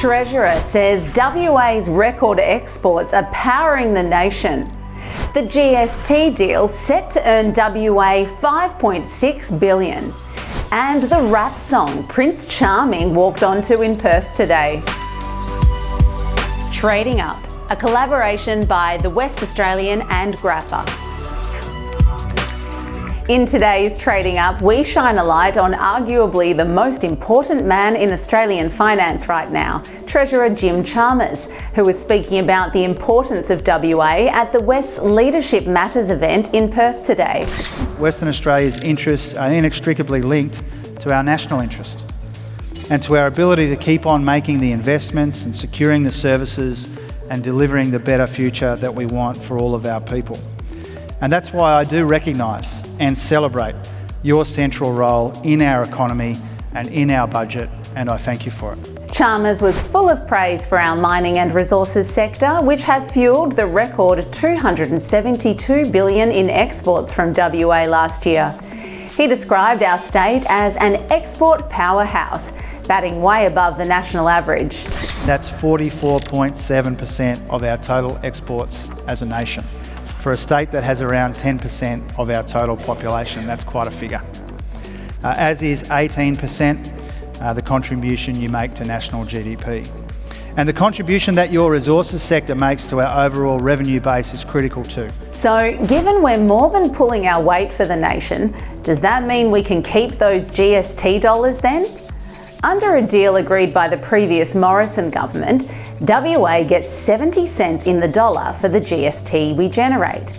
Treasurer says WA's record exports are powering the nation. The GST deal set to earn WA $5.6 billion. And the rap song Prince Charming walked onto in Perth today. Trading Up, a collaboration by The West Australian and Grappa. In today's Trading Up, we shine a light on arguably the most important man in Australian finance right now, Treasurer Jim Chalmers, who was speaking about the importance of WA at the West's Leadership Matters event in Perth today. Western Australia's interests are inextricably linked to our national interest and to our ability to keep on making the investments and securing the services and delivering the better future that we want for all of our people. And that's why I do recognise and celebrate your central role in our economy and in our budget, and I thank you for it. Chalmers was full of praise for our mining and resources sector, which have fuelled the record $272 billion in exports from WA last year. He described our state as an export powerhouse, batting way above the national average. That's 44.7% of our total exports as a nation. For a state that has around 10% of our total population, that's quite a figure. As is 18% the contribution you make to national GDP. And the contribution that your resources sector makes to our overall revenue base is critical too. So, given we're more than pulling our weight for the nation, does that mean we can keep those GST dollars then? Under a deal agreed by the previous Morrison government, WA gets 70 cents in the dollar for the GST we generate.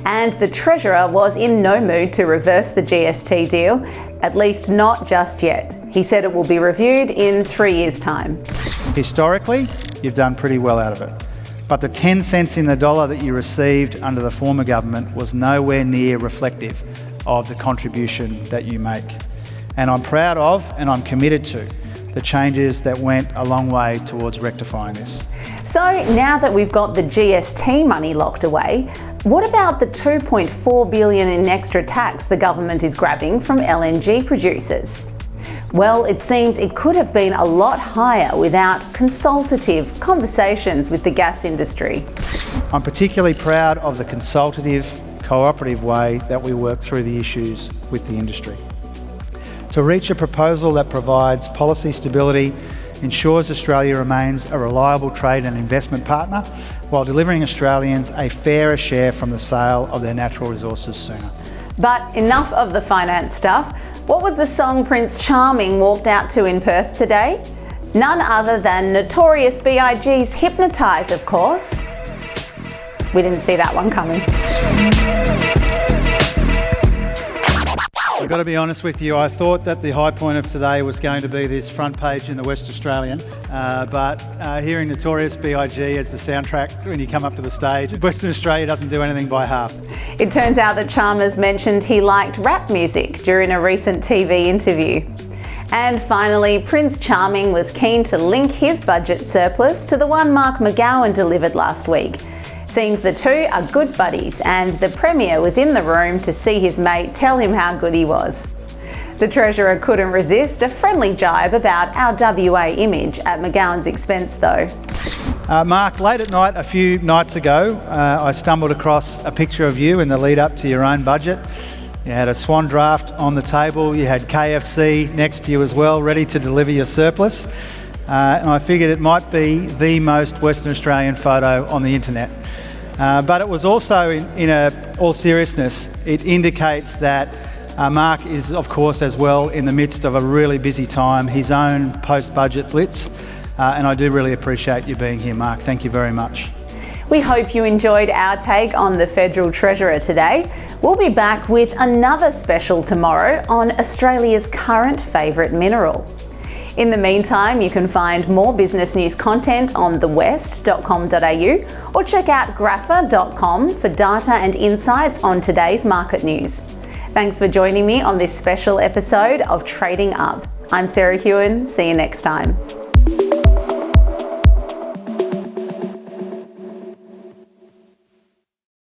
And the Treasurer was in no mood to reverse the GST deal, at least not just yet. He said it will be reviewed in 3 years' time. Historically, you've done pretty well out of it. But the 10 cents in the dollar that you received under the former government was nowhere near reflective of the contribution that you make. And I'm proud of and I'm committed to the changes that went a long way towards rectifying this. So now that we've got the GST money locked away, what about the $2.4 billion in extra tax the government is grabbing from LNG producers? Well, it seems it could have been a lot higher without consultative conversations with the gas industry. I'm particularly proud of the consultative, cooperative way that we work through the issues with the industry. To reach a proposal that provides policy stability, ensures Australia remains a reliable trade and investment partner, while delivering Australians a fairer share from the sale of their natural resources sooner. But enough of the finance stuff. What was the song Prince Charming walked out to in Perth today? None other than Notorious BIG's Hypnotise, of course. We didn't see that one coming. I've got to be honest with you, I thought that the high point of today was going to be this front page in the West Australian, but hearing Notorious BIG as the soundtrack when you come up to the stage, Western Australia doesn't do anything by half. It turns out that Chalmers mentioned he liked rap music during a recent TV interview. And finally, Prince Charming was keen to link his budget surplus to the one Mark McGowan delivered last week. Seems the two are good buddies, and the Premier was in the room to see his mate tell him how good he was. The Treasurer couldn't resist a friendly jibe about our WA image at McGowan's expense though. Mark, late at night a few nights ago, I stumbled across a picture of you in the lead up to your own budget. You had a swan draft on the table, you had KFC next to you as well, ready to deliver your surplus. And I figured it might be the most Western Australian photo on the internet. But it was also, in all seriousness, it indicates that Mark is, of course, as well in the midst of a really busy time, his own post-budget blitz. And I do really appreciate you being here, Mark. Thank you very much. We hope you enjoyed our take on the Federal Treasurer today. We'll be back with another special tomorrow on Australia's current favourite mineral. In the meantime, you can find more business news content on thewest.com.au or check out grapha.com for data and insights on today's market news. Thanks for joining me on this special episode of Trading Up. I'm Sarah Hughan. See you next time.